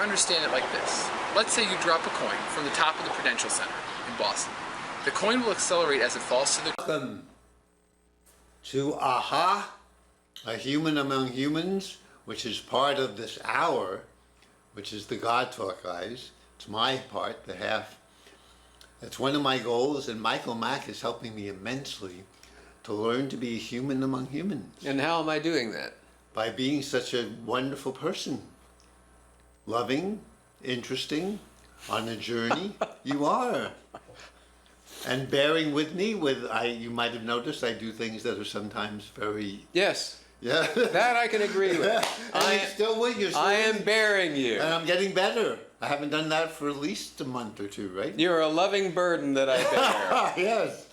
better understand it like this. Let's say you drop a coin from the top of the Prudential Center in Boston. The coin will accelerate as it falls to the... Welcome to AHA, A Human Among Humans, which is part of this hour, which is the God Talk, guys. It's my part, the half. It's one of my goals, and Mack is helping me immensely to learn to be a human among humans. And how am I doing that? By being such a wonderful person. Loving, interesting, on a journey. You are. And bearing with me, you might have noticed I do things that are sometimes very... Yes. Yeah. That I can agree with. I am bearing you. And I'm getting better. I haven't done that for at least a month or two, right? You're a loving burden that I bear. Yes.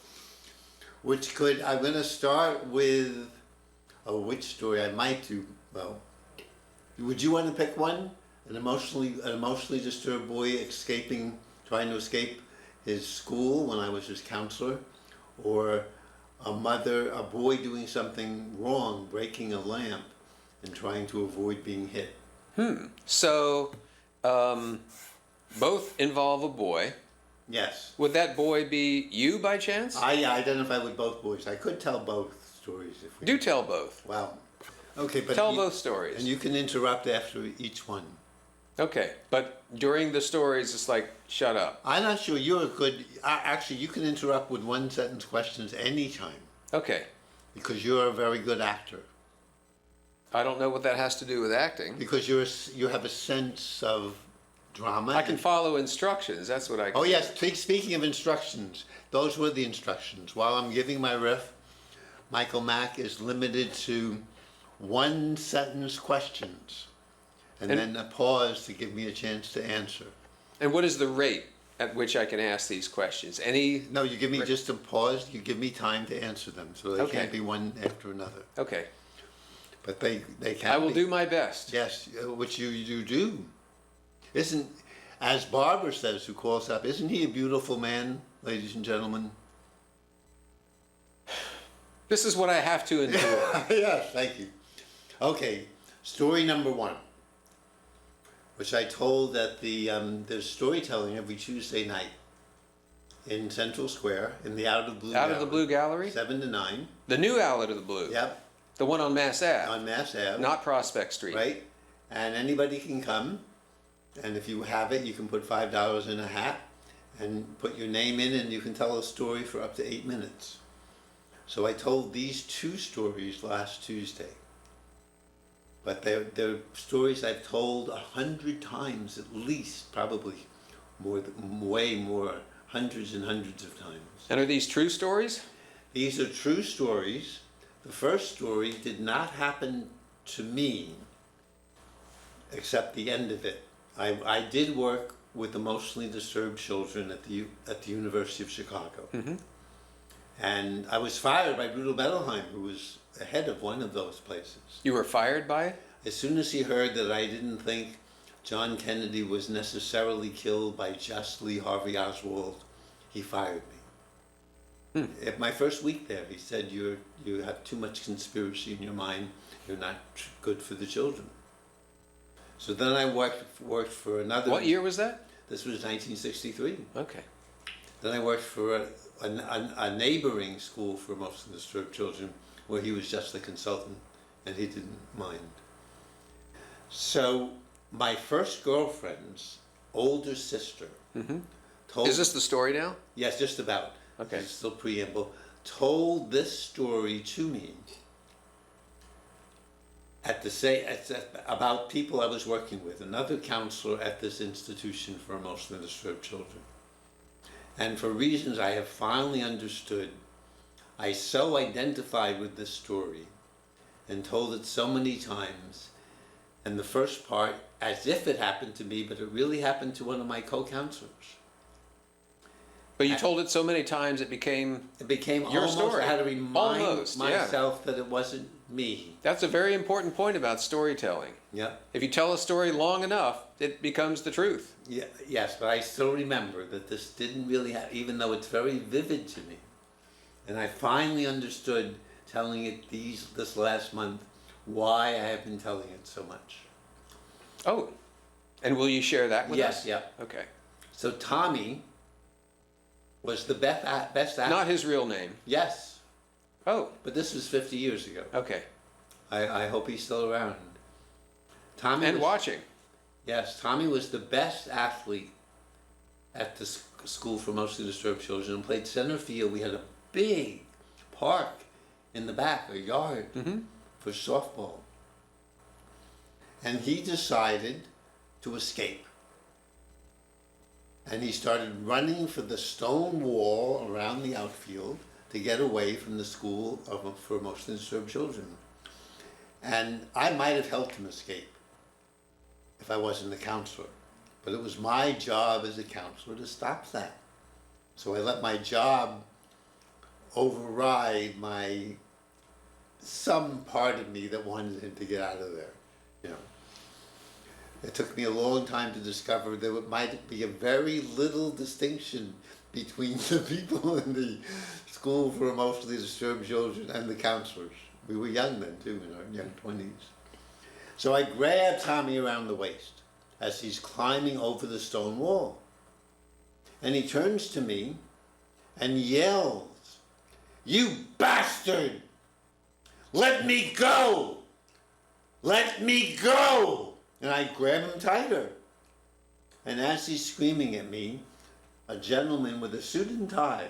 I'm going to start with... Oh, which story I might do? Well, would you want to pick one? An emotionally disturbed boy trying to escape his school when I was his counselor, or a boy doing something wrong, breaking a lamp, and trying to avoid being hit. So, both involve a boy. Yes. Would that boy be you by chance? I identify with both boys. I could tell both stories if we Do tell both. Wow. Okay, but tell both stories. And you can interrupt after each one. Okay, but during the stories, it's like, shut up. I'm not sure you're good. Actually, you can interrupt with one sentence questions anytime. Okay. Because you're a very good actor. I don't know what that has to do with acting. Because you have a sense of drama. I can follow instructions. That's what I can Oh, do. yes. Speaking of instructions, those were the instructions. While I'm giving my riff, Mack is limited to one sentence questions. And then a pause to give me a chance to answer. And what is the rate at which I can ask these questions? No, you give me just a pause. You give me time to answer them, so they Okay. can't be one after another. Okay. But they can. I will do my best. Yes, which you do. As Barbara says, who calls up, isn't he a beautiful man, ladies and gentlemen? This is what I have to endure. Yes, thank you. Okay, story number one, which I told at there's storytelling every Tuesday night in Central Square in the Out of the Blue Out Gallery. of the Blue Gallery? 7 to 9. The new Out of the Blue? Yep. The one on Mass Ave? On Mass Ave. Not Prospect Street? Right. And anybody can come. And if you have it, you can put $5 in a hat and put your name in, and you can tell a story for up to 8 minutes. So I told these two stories last Tuesday. But they're stories I've told 100 times at least, probably way more, hundreds and hundreds of times. And are these true stories? These are true stories. The first story did not happen to me, except the end of it. I did work with emotionally disturbed children at the University of Chicago. Mm-hmm. And I was fired by Rudolf Bettelheim, who was the head of one of those places. You were fired by it? As soon as he heard that I didn't think John Kennedy was necessarily killed by just Lee Harvey Oswald, he fired me. At my first week there, he said, you have too much conspiracy in your mind. You're not good for the children. So then I worked for another... What year was that? This was 1963. Okay. Then I worked for a neighboring school for emotionally disturbed children where he was just the consultant and he didn't mind. So my first girlfriend's older sister told... Is this the story now? Yes, just about. Okay. It's still preamble. Told this story to me about people I was working with, another counselor at this institution for emotionally disturbed children. And for reasons I have finally understood, I so identified with this story and told it so many times. And the first part, as if it happened to me, but it really happened to one of my co-counselors. But you told it so many times it became your almost, story. I had to remind myself yeah. that it wasn't me. That's a very important point about storytelling. Yeah. If you tell a story long enough, it becomes the truth. Yeah, yes, but I still remember that this didn't really happen, even though it's very vivid to me. And I finally understood, telling it this last month, why I have been telling it so much. Oh, And will you share that with us? Yes, yeah. Okay. So Tommy was the best athlete. Not his real name. Yes, Oh, but this was 50 years ago. okay. I hope he's still around. Tommy And was, watching. Yes, Tommy was the best athlete at the school for mostly disturbed children and played center field. We had a big park in the back, a yard for softball. And he decided to escape. And he started running for the stone wall around the outfield to get away from the school for mostly disturbed children. And I might have helped him escape if I wasn't the counselor. But it was my job as a counselor to stop that. So I let my job override some part of me that wanted him to get out of there, you know. It took me a long time to discover there might be a very little distinction between the people in the school for mostly disturbed children and the counselors. We were young then too, in our young 20s. So I grabbed Tommy around the waist as he's climbing over the stone wall. And he turns to me and yells, "You bastard! Let me go! Let me go!" And I grab him tighter. And as he's screaming at me, a gentleman with a suit and tie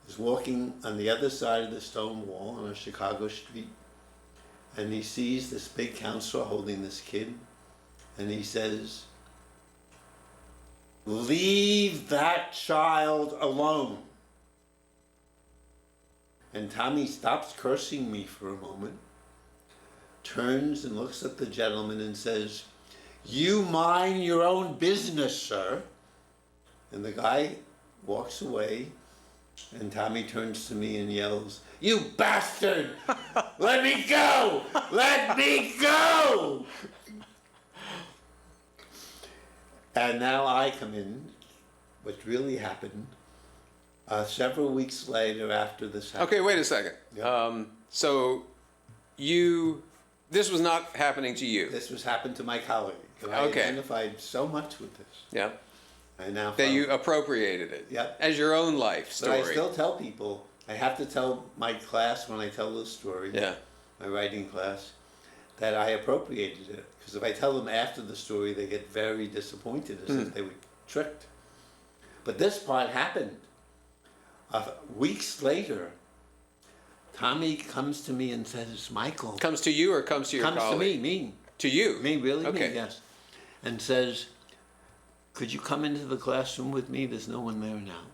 is walking on the other side of the stone wall on a Chicago street. And he sees this big counselor holding this kid. And he says, "Leave that child alone." And Tommy stops cursing me for a moment, turns and looks at the gentleman and says, "You mind your own business, sir." And the guy walks away, and Tommy turns to me and yells, "You bastard! Let me go! Let me go!" And now I come in, what really happened, several weeks later after this happened. Okay, wait a second. Yeah. So this was not happening to you. This was happened to my colleague. And I Okay. identified so much with this. Yeah. I now That you found- appropriated it. Yep. As your own life But story. I still tell people, I have to tell my class when I tell this story, Yeah. my writing class, that I appropriated it. Because if I tell them after the story, they get very disappointed as if they were tricked. But this part happened. Weeks later, Tommy comes to me and says, "Michael," Comes to you or comes to your comes colleague? to me, To you? me, really, Okay. me, yes, and says, "Could you come into the classroom with me? There's no one there now."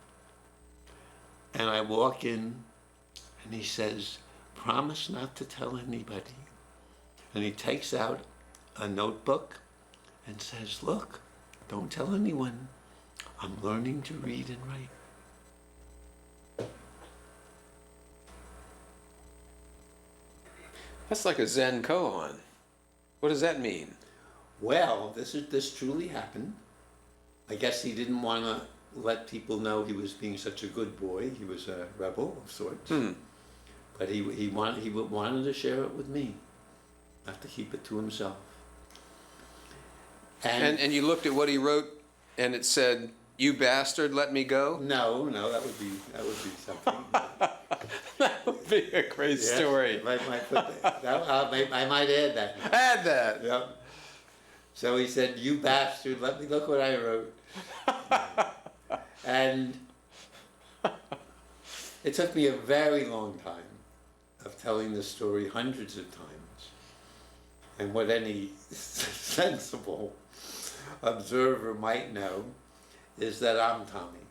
And I walk in, and he says, "Promise not to tell anybody." And he takes out a notebook and says, "Look, don't tell anyone. I'm learning to read and write." That's like a Zen koan. What does that mean? Well, this truly happened. I guess he didn't want to let people know he was being such a good boy. He was a rebel of sorts. But he wanted to share it with me, not to keep it to himself. And you looked at what he wrote and it said, "You bastard, let me go"? No, that would be something. That would be a great Yes, story. I might add that. Add that. Yep. So he said, "You bastard, let me look what I wrote." And it took me a very long time of telling the story hundreds of times. And what any sensible observer might know is that I'm Tommy.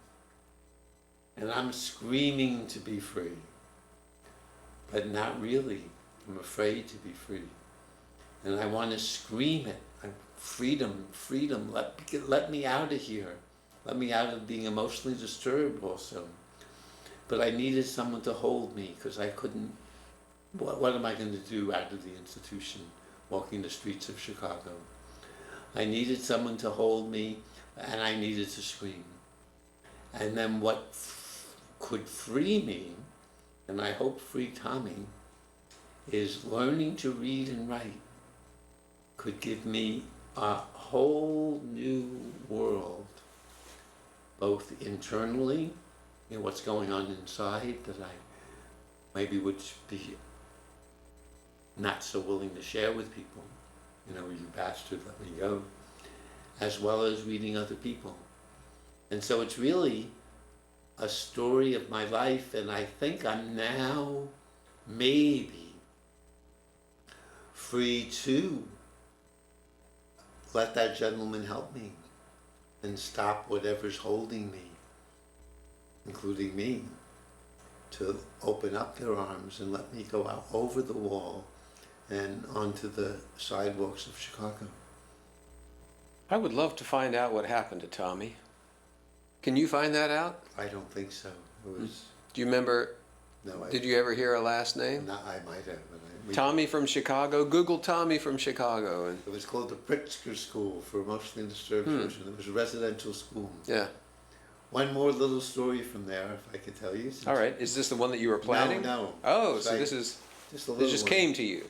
And I'm screaming to be free. But not really. I'm afraid to be free. And I want to scream it. Freedom, freedom, let me out of here. Let me out of being emotionally disturbed also. But I needed someone to hold me because I couldn't, what am I going to do out of the institution, walking the streets of Chicago? I needed someone to hold me and I needed to scream. And then what could free me, and I hope free Tommy, is learning to read and write could give me a whole new world, both internally, what's going on inside that I maybe would be not so willing to share with people. You bastard, let me go. As well as reading other people. And so it's really a story of my life, and I think I'm now maybe free to let that gentleman help me and stop whatever's holding me, including me, to open up their arms and let me go out over the wall and onto the sidewalks of Chicago. I would love to find out what happened to Tommy. Can you find that out? I don't think so. It was. Do you remember? No, Did you ever hear a last name? No, I might have. But Tommy from Chicago. Google Tommy from Chicago, and it was called the Pritzker School for Emotionally Disturbed Children. It was a residential school. yeah. One more little story from there, if I could tell you. All right. Is this the one that you were planning? No. Oh, So so I- this is Just a this little just one. came to you.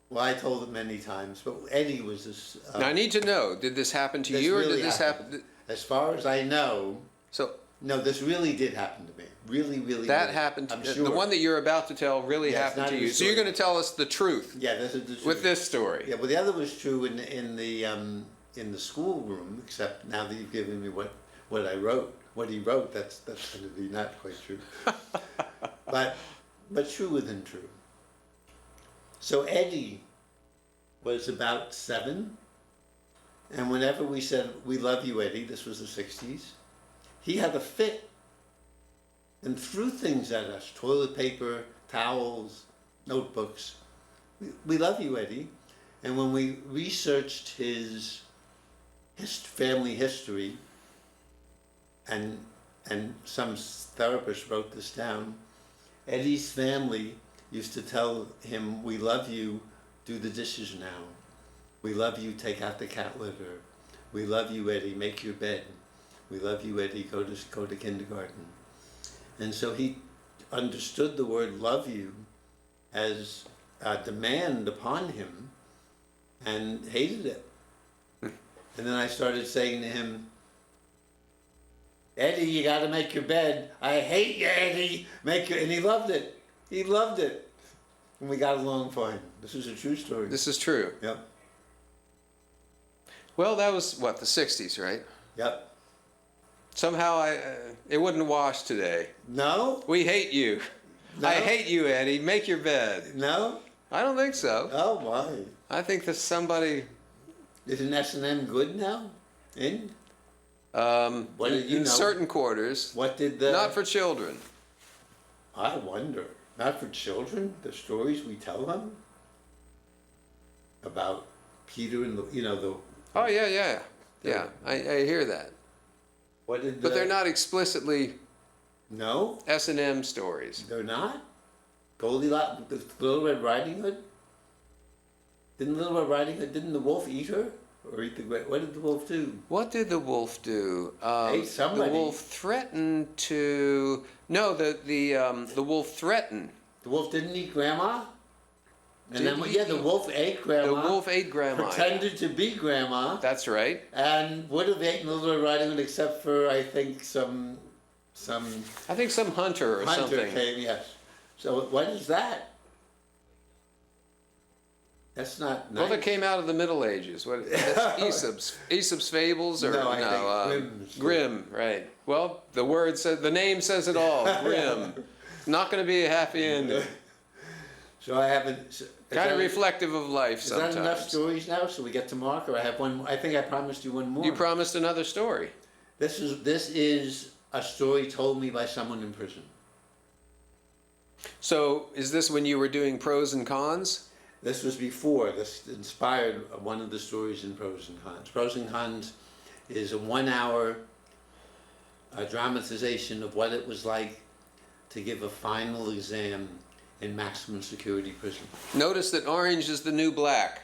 Well, I told it many times, but Eddie was this. Now I need to know: did this happen to This you, or really did this happened. happen? As far as I know, So no, this really did happen to me. Really, really. that did. happened. I'm The sure. one that you're about to tell really Yeah, it's happened not to a you. So you're story. going to tell us the truth Yeah, this is the truth. with this story. Yeah, well, the other was true in the schoolroom, except now that you've given me what I wrote, what he wrote, that's going to be not quite true, but true within true. So Eddie was about 7, and whenever we said "we love you, Eddie," this was the '60s, he had a fit and threw things at us: toilet paper, towels, notebooks. We love you, Eddie. And when we researched his family history, and some therapist wrote this down, Eddie's family used to tell him, "We love you, do the dishes now. We love you, take out the cat litter. We love you, Eddie, make your bed. We love you, Eddie, go to kindergarten." And so he understood the word "love you" as a demand upon him and hated it. And then I started saying to him, "Eddie, you got to make your bed. I hate you, Eddie. And he loved it. He loved it. And we got along fine. This is a true story. This is true. Yep. Well, that was what, the '60s, right? Yep. Somehow it wouldn't wash today. No? We hate you. No? I hate you, Eddie. Make your bed. No? I don't think so. Oh, why? I think that somebody. Isn't S&M good now? In? What did you in know? certain quarters. What did the... Not for children. I wonder. Not for children? The stories we tell them? About Peter and the... Oh yeah. I hear that. What did But they're not explicitly No? S&M stories. They're not? Goldilocks, the Little Red Riding Hood? Didn't the wolf eat her? Or eat the great? What did the wolf do? What did the wolf do? Ate somebody. The wolf threatened to. No, the wolf threatened. The wolf didn't eat Grandma? And Did then, he the eat- wolf ate Grandma. The wolf ate Grandma. Pretended to be Grandma. That's right. And would have eaten Little Red Riding Hood except for, I think, some I think some hunter or hunter something. came, yes. So what is that? That's not nice. Well, that came out of the Middle Ages. What? That's Aesop's fables, or No, I think Grimm's. Grimm, right? Well, the name says it all. Grimm. Not going to be a happy ending. So I haven't... Kind of reflective of life Is that enough sometimes. stories now? So we get to Mark, or I have one. I think I promised you one more. You promised another story. This is a story told me by someone in prison. So, is this when you were doing pros and cons? This was before. This inspired one of the stories in Pros and Cons. Pros and Cons is a 1-hour dramatization of what it was like to give a final exam in maximum security prison. Notice that orange is the new black.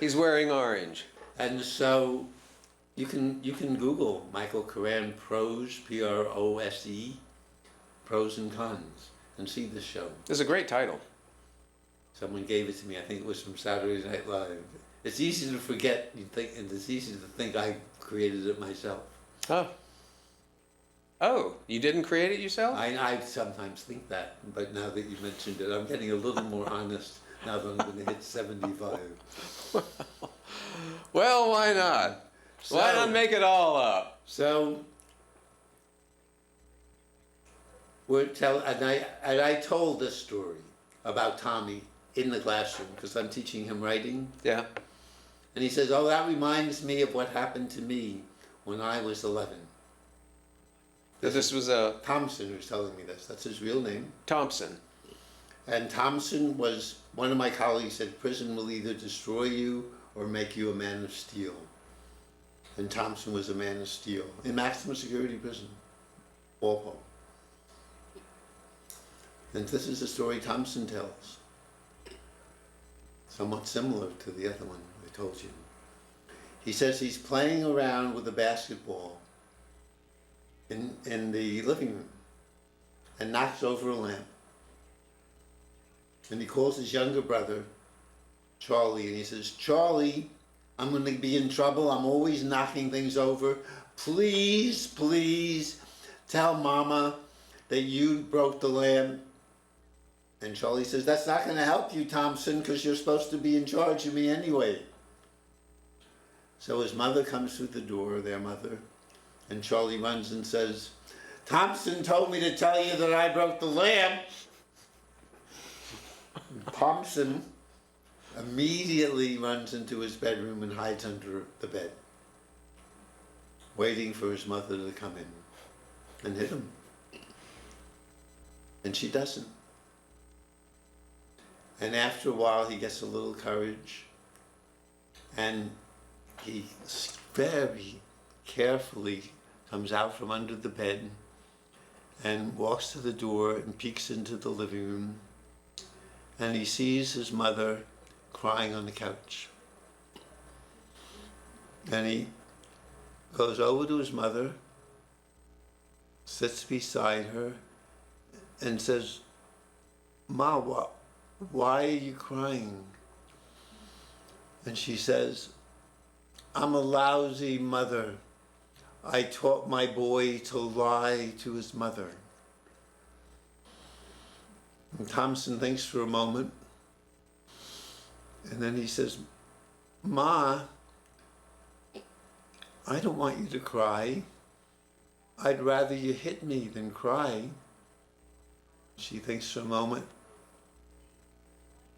He's wearing orange. And so you can Google Michael Koran Prose, Prose, Pros and Cons, and see this show. This is a great title. Someone gave it to me. I think it was from Saturday Night Live. It's easy to forget, you think, and it's easy to think I created it myself. Oh. Oh, you didn't create it yourself? I sometimes think that, but now that you mentioned it, I'm getting a little more honest now that I'm going to hit 75. Well, why not? Why not make it all up? So, and I told this story about Tommy in the classroom because I'm teaching him writing. Yeah. And he says, "Oh, that reminds me of what happened to me when I was 11." This was a Thompson who's telling me this. That's his real name. Thompson. And Thompson was, one of my colleagues said, prison will either destroy you or make you a man of steel. And Thompson was a man of steel in maximum security prison, Walpole. And this is a story Thompson tells, somewhat similar to the other one I told you. He says he's playing around with a basketball in the living room and knocks over a lamp. And he calls his younger brother, Charlie, and he says, "Charlie, I'm going to be in trouble. I'm always knocking things over. Please, please tell Mama that you broke the lamp." And Charlie says, "That's not going to help you, Thompson, because you're supposed to be in charge of me anyway." So his mother comes through the door, their mother, and Charlie runs and says, "Thompson told me to tell you that I broke the lamp." Thompson immediately runs into his bedroom and hides under the bed, waiting for his mother to come in and hit him. And she doesn't. And after a while, he gets a little courage, and he very carefully comes out from under the bed and walks to the door and peeks into the living room, and he sees his mother crying on the couch. And he goes over to his mother, sits beside her, and says, "Ma, why are you crying?" And she says, "I'm a lousy mother. I taught my boy to lie to his mother." And Thompson thinks for a moment, and then he says, "Ma, I don't want you to cry. I'd rather you hit me than cry." She thinks for a moment,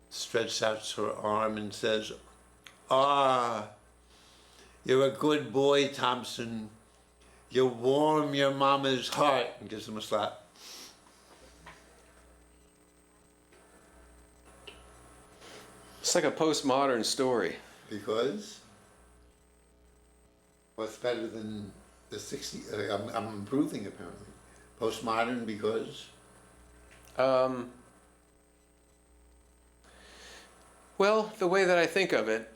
stretches out her arm and says, "Ah, you're a good boy, Thompson. You warm your mama's heart," and gives him a slap. It's like a postmodern story. Because what's better than the 60? I'm improving apparently. Postmodern because Well, the way that I think of it,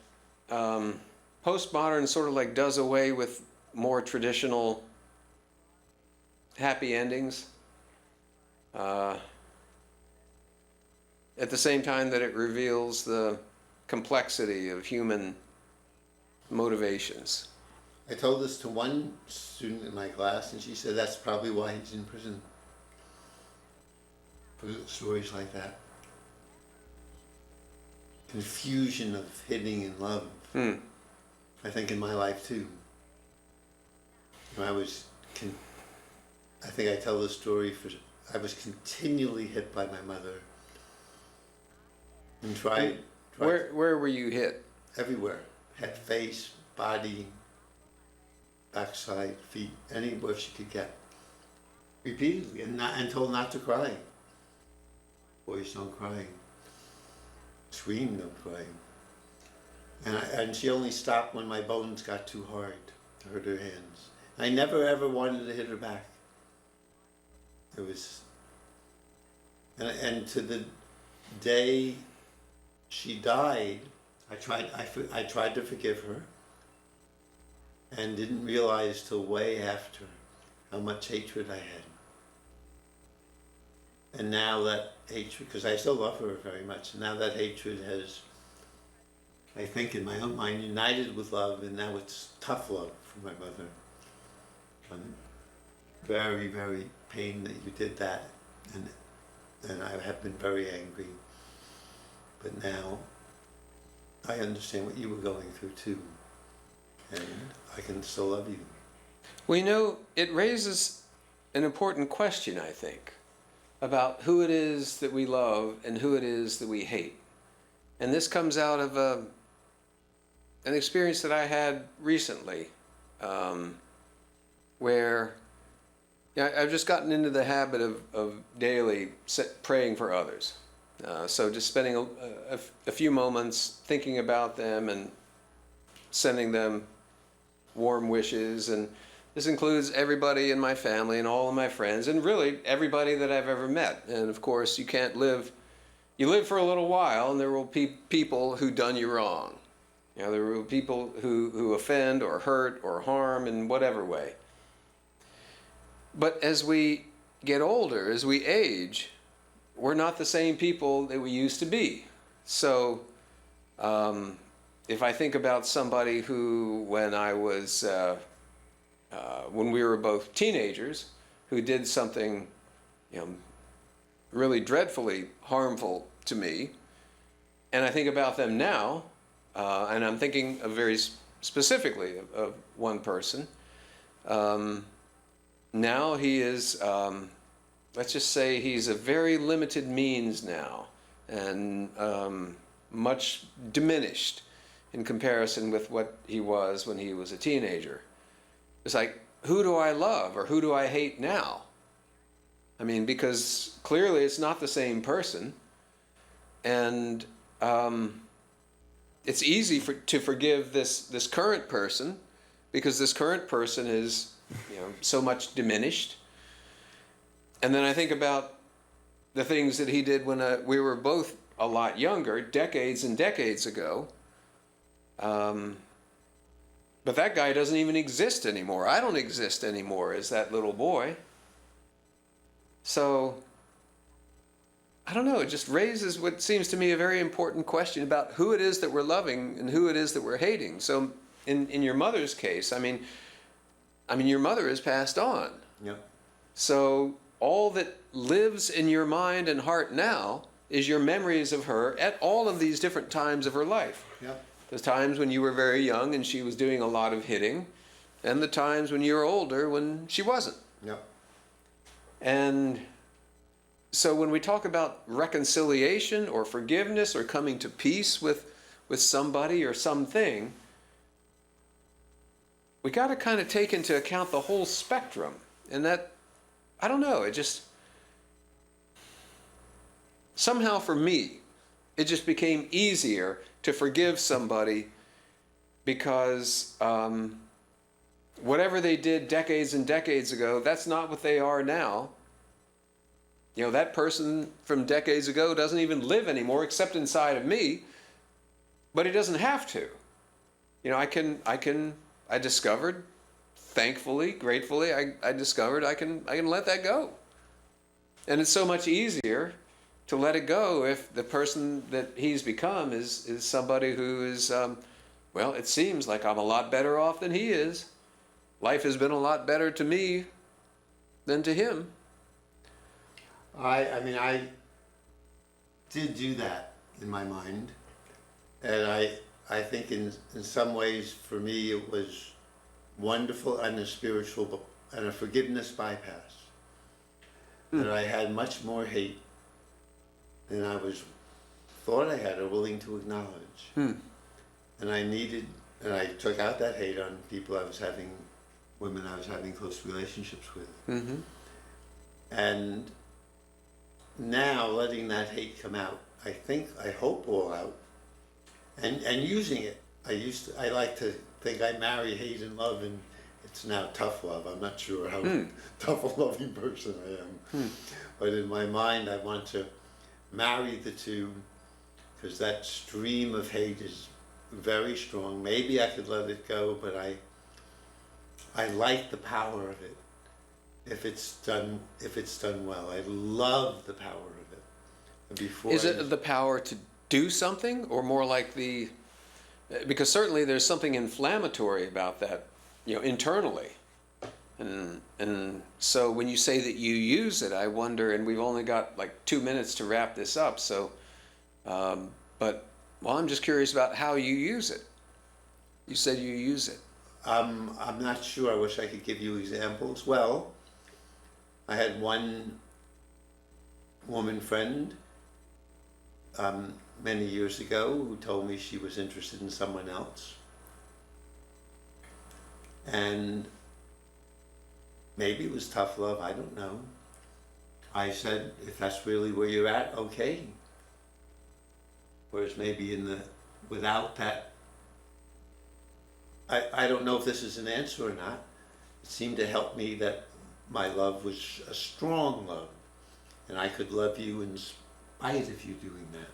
postmodern sort of like does away with more traditional happy endings. At the same time that it reveals the complexity of human motivations. I told this to one student in my class, and she said that's probably why he's in prison. For stories like that. Confusion of hitting and love. I think in my life too. When I think I tell this story I was continually hit by my mother. And tried Where were you hit? everywhere. Head, face, body, backside, feet, anywhere she could get. Repeatedly, and told not to cry. Boys don't cry. Scream, don't cry. And she only stopped when my bones got too hard to hurt her hands. I never ever wanted to hit her back. It was, and to the day she died, I tried to forgive her, and didn't realize till way after how much hatred I had. And now that hatred, because I still love her very much, now that hatred I think in my own mind, united with love, and now it's tough love for my mother. I'm very, very pained that you did that, and I have been very angry. But now I understand what you were going through too, and I can still love you. Well, you know, it raises an important question, I think, about who it is that we love and who it is that we hate. And this comes out of an experience that I had recently, where I've just gotten into the habit of daily praying for others. So just spending a few moments thinking about them and sending them warm wishes. And this includes everybody in my family and all of my friends and really everybody that I've ever met. And of course, you live for a little while, and there will be people who done you wrong. You know, there will be people who offend or hurt or harm in whatever way. But as we get older, as we age, we're not the same people that we used to be. So if I think about somebody who, when we were both teenagers, who did something, really dreadfully harmful to me, and I think about them now, and I'm thinking of very specifically of one person. Now he is, let's just say he's a very limited means now, and much diminished in comparison with what he was when he was a teenager. It's like, who do I love or who do I hate now? I mean, because clearly it's not the same person, and it's easy to forgive this current person, because this current person is so much diminished. And then I think about the things that he did when we were both a lot younger, decades and decades ago. But that guy doesn't even exist anymore. I don't exist anymore as that little boy. So, I don't know, it just raises what seems to me a very important question about who it is that we're loving and who it is that we're hating. So, in your mother's case, I mean, your mother has passed on. Yep. So, all that lives in your mind and heart now is your memories of her at all of these different times of her life. Yep. The times when you were very young and she was doing a lot of hitting, and the times when you were older when she wasn't. Yep. And so when we talk about reconciliation or forgiveness or coming to peace with somebody or something, we got to kind of take into account the whole spectrum. And that, I don't know, it just, somehow for me, it just became easier to forgive somebody because whatever they did decades and decades ago, that's not what they are now. That person from decades ago doesn't even live anymore except inside of me, but he doesn't have to. I discovered, thankfully, gratefully, I discovered I can let that go. And it's so much easier to let it go if the person that he's become is somebody who is, it seems like I'm a lot better off than he is. Life has been a lot better to me than to him. I did do that in my mind, and I think in some ways for me it was wonderful and a spiritual and a forgiveness bypass. That I had much more hate than I thought I had or willing to acknowledge. And I took out that hate on women I was having close relationships with. Mm-hmm. And now letting that hate come out, I hope all out, and using it. I like to think I marry hate and love, and it's now tough love. I'm not sure how tough a loving person I am. But in my mind, I want to marry the two, because that stream of hate is very strong. Maybe I could let it go, but I like the power of it if it's done well. I love the power of it. Is it the power to do something, or more like the Because certainly there's something inflammatory about that, internally. And so when you say that you use it, I wonder, and we've only got like 2 minutes to wrap this up, so, I'm just curious about how you use it. You said you use it. I'm not sure. I wish I could give you examples. Well, I had one woman friend many years ago who told me she was interested in someone else. And maybe it was tough love, I don't know. I said, if that's really where you're at, okay. Whereas maybe without that, I don't know if this is an answer or not. It seemed to help me that my love was a strong love, and I could love you in spite of you doing that.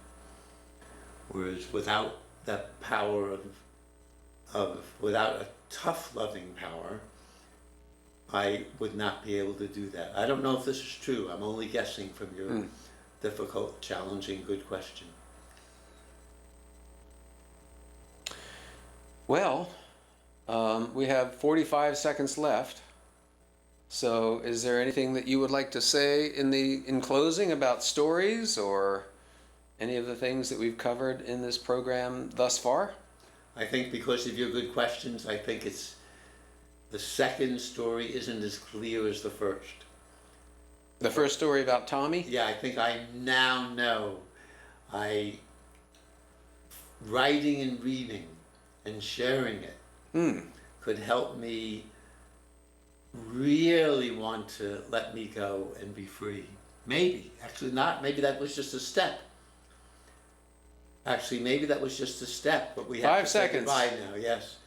Whereas without that power without a tough loving power, I would not be able to do that. I don't know if this is true. I'm only guessing from your difficult, challenging, good question. Well, we have 45 seconds left. So is there anything that you would like to say in closing about stories or any of the things that we've covered in this program thus far? I think because of your good questions, I think the second story isn't as clear as the first. The first story about Tommy? Yeah, I think I now know. Writing and reading and sharing it could help me really want to let me go and be free. Maybe, actually not. Maybe that was just a step. Actually, maybe that was just a step, but we have 5 to seconds. say goodbye now, yes.